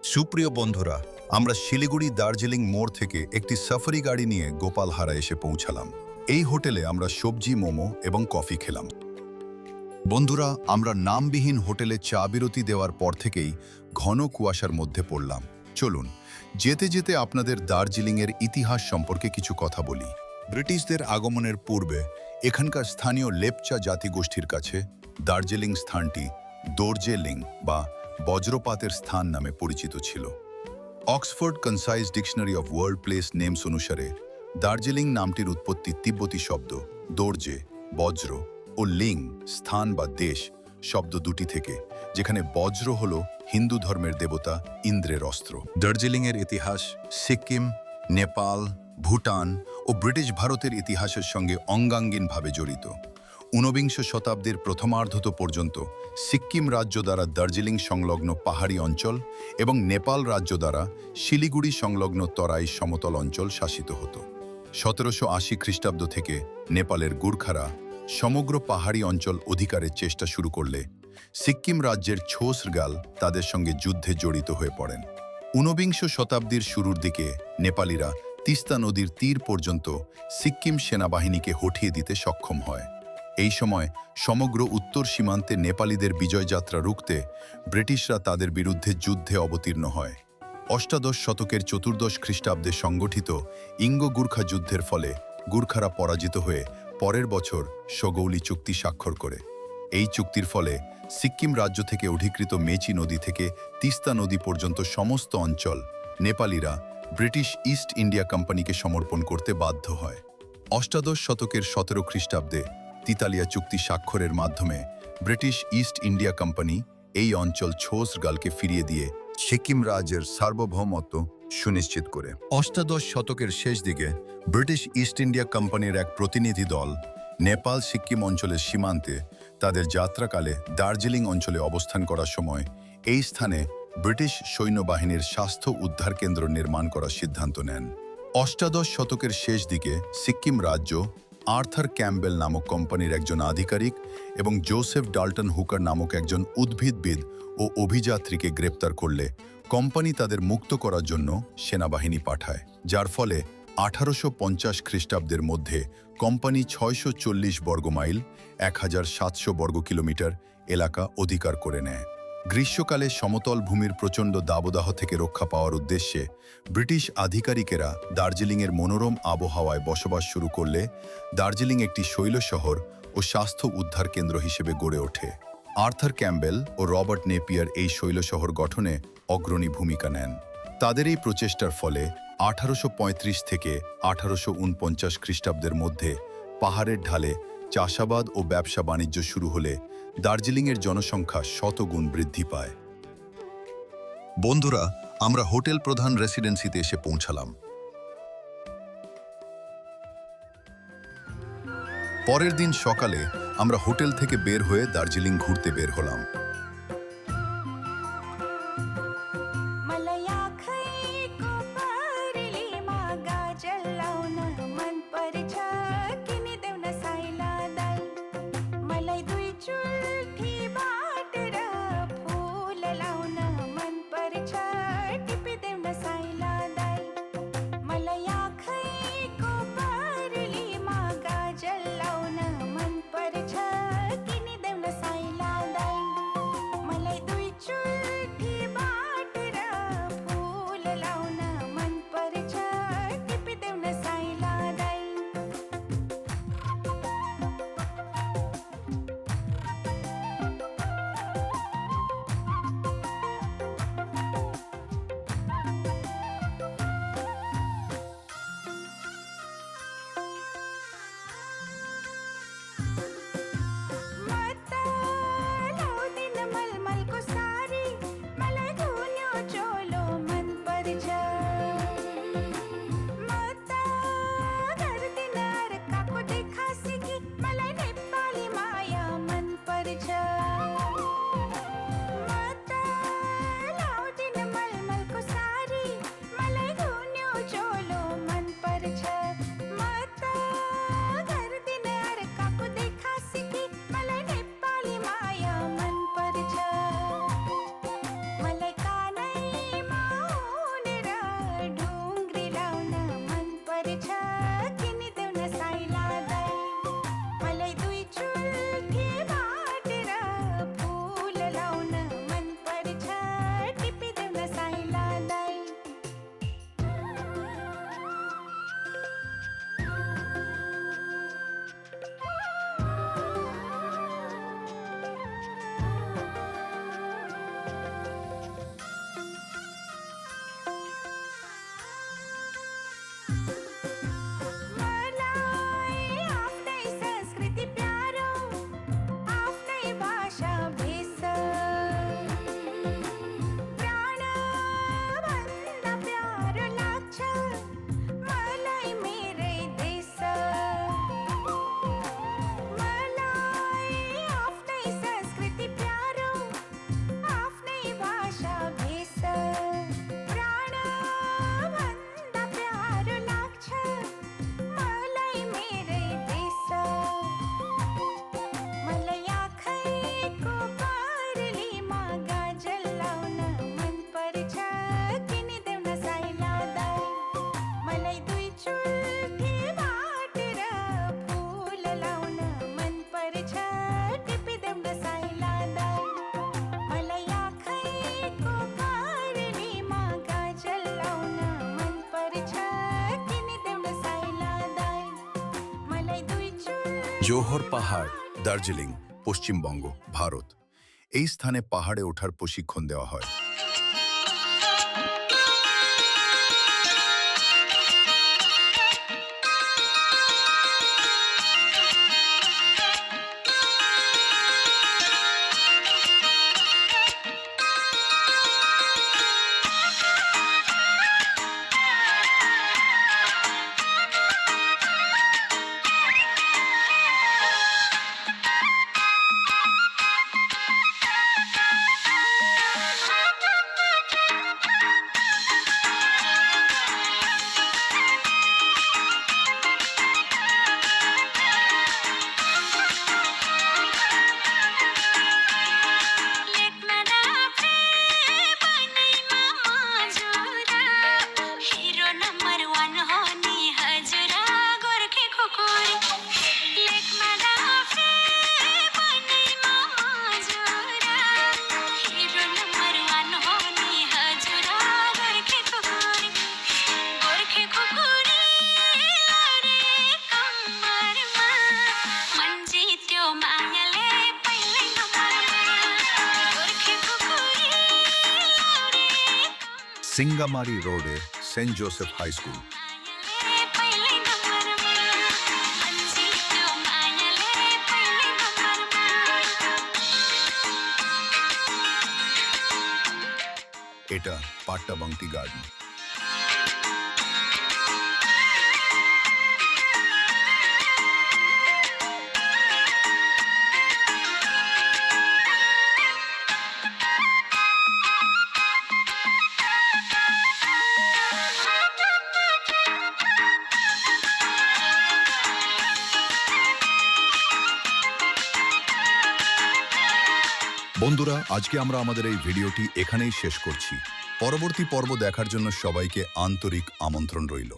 সুপ্রিয় বন্ধুরা, আমরা শিলিগুড়ি দার্জিলিং মোড় থেকে একটি সাফারি গাড়ি নিয়ে গোপালহারা এসে পৌঁছালাম। এই হোটেলে আমরা সবজি, মোমো এবং কফি খেলাম। বন্ধুরা, আমরা নামবিহীন হোটেলে চা বিরতি দেওয়ার পর থেকেই ঘন কুয়াশার মধ্যে পড়লাম। চলুন যেতে যেতে আপনাদের দার্জিলিংয়ের ইতিহাস সম্পর্কে কিছু কথা বলি। ব্রিটিশদের আগমনের পূর্বে এখানকার স্থানীয় লেপচা জাতিগোষ্ঠীর কাছে দার্জিলিং স্থানটি দোর্জেলিং বা বজ্রপাতের স্থান নামে পরিচিত ছিল। Oxford concise dictionary of world place names অনুসারে দার্জিলিং নামটির উৎপত্তি তিব্বতী শব্দ দোর্জে বজ্র ও লিং স্থান বা দেশ শব্দ দুটি থেকে, যেখানে বজ্র হল হিন্দু ধর্মের দেবতা ইন্দ্রের অস্ত্র। দার্জিলিংয়ের ইতিহাস সিকিম, নেপাল, ভুটান ও ব্রিটিশ ভারতের ইতিহাসের সঙ্গে অঙ্গাঙ্গিনভাবে জড়িত। ঊনবিংশ শতাব্দীর প্রথমার্ধত পর্যন্ত সিক্কিম রাজ্য দ্বারা দার্জিলিং সংলগ্ন পাহাড়ি অঞ্চল এবং নেপাল রাজ্য দ্বারা শিলিগুড়ি সংলগ্ন তরাই সমতল অঞ্চল শাসিত হতো। 1780 খ্রিস্টাব্দ থেকে নেপালের গুর্খারা সমগ্র পাহাড়ি অঞ্চল অধিকারের চেষ্টা শুরু করলে সিক্কিম রাজ্যের ছোসরগাল তাদের সঙ্গে যুদ্ধে জড়িত হয়ে পড়েন। ঊনবিংশ শতাব্দীর শুরুর দিকে নেপালিরা তিস্তা নদীর তীর পর্যন্ত সিক্কিম সেনাবাহিনীকে হঠিয়ে দিতে সক্ষম হয়। এই সময় সমগ্র উত্তর সীমান্তে নেপালিদের বিজয়যাত্রা রুখতে ব্রিটিশরা তাদের বিরুদ্ধে যুদ্ধে অবতীর্ণ হয়। অষ্টাদশ শতকের চতুর্দশ খ্রিস্টাব্দে সংগঠিত ইঙ্গ-গুর্খা যুদ্ধের ফলে গুর্খারা পরাজিত হয়ে পরের বছর সগৌলি চুক্তি স্বাক্ষর করে। এই চুক্তির ফলে সিক্কিম রাজ্য থেকে অধিকৃত মেচি নদী থেকে তিস্তা নদী পর্যন্ত সমস্ত অঞ্চল নেপালিরা ব্রিটিশ ইস্ট ইন্ডিয়া কোম্পানিকে সমর্পণ করতে বাধ্য হয়। অষ্টাদশ শতকের 17 খ্রিস্টাব্দে তিতালিয়া চুক্তি স্বাক্ষরের মাধ্যমে ব্রিটিশ ইস্ট ইন্ডিয়া কোম্পানি এই অঞ্চল ছোসরগালকে ফিরিয়ে দিয়ে সিক্কিম রাজ্যের সার্বভৌমত্ব সুনিশ্চিত করে। অষ্টাদশ শতকের শেষ দিকে ব্রিটিশ ইস্ট ইন্ডিয়া কোম্পানির এক প্রতিনিধি দল নেপাল সিক্কিম অঞ্চলের সীমান্তে তাদের যাত্রাকালে দার্জিলিং অঞ্চলে অবস্থান করার সময় এই স্থানে ব্রিটিশ সৈন্যবাহিনীর স্বাস্থ্য উদ্ধার কেন্দ্র নির্মাণ করার সিদ্ধান্ত নেন। অষ্টাদশ শতকের শেষ দিকে সিক্কিম রাজ্য আর্থার ক্যাম্বেল নামক কোম্পানির একজন আধিকারিক এবং জোসেফ ডাল্টন হুকার নামক একজন উদ্ভিদবিদ ও অভিযাত্রীকে গ্রেপ্তার করলে কোম্পানি তাদের মুক্ত করার জন্য সেনাবাহিনী পাঠায়, যার ফলে 1850 খ্রিস্টাব্দের মধ্যে কোম্পানি 640 বর্গমাইল 1700 বর্গ কিলোমিটার এলাকা অধিকার করে নেয়। গ্রীষ্মকালে সমতল ভূমির প্রচণ্ড দাবদাহ থেকে রক্ষা পাওয়ার উদ্দেশ্যে ব্রিটিশ আধিকারিকেরা দার্জিলিংয়ের মনোরম আবহাওয়ায় বসবাস শুরু করলে দার্জিলিং একটি শৈল শহর ও স্বাস্থ্য উদ্ধার কেন্দ্র হিসেবে গড়ে ওঠে। আর্থার ক্যাম্বেল ও রবার্ট নেপিয়ার এই শৈল শহর গঠনে অগ্রণী ভূমিকা নেন। তাদের এই প্রচেষ্টার ফলে 1835 থেকে 1849 খ্রিস্টাব্দের মধ্যে পাহাড়ের ঢালে চাষাবাদ ও ব্যবসা বাণিজ্য শুরু হলে দার্জিলিংয়ের জনসংখ্যা শতগুণ বৃদ্ধি পায়। বন্ধুরা, আমরা হোটেল প্রধান রেসিডেন্সিতে এসে পৌঁছালাম। পরের দিন সকালে আমরা হোটেল থেকে বের হয়ে দার্জিলিং ঘুরতে বের হলাম। জোহর পাহাড়, দার্জিলিং, পশ্চিমবঙ্গ, ভারত। এই স্থানে পাহাড়ে ওঠার প্রশিক্ষণ দেওয়া হয়। সিঙ্গামারি রোডে সেন্ট জোসেফ হাই স্কুল। এটা পাট্টাবাংটি গার্ডেন। বন্ধুরা, আজকে আমরা আমাদের এই ভিডিওটি এখানেই শেষ করছি। পরবর্তী পর্ব দেখার জন্য সবাইকে আন্তরিক আমন্ত্রণ রইল।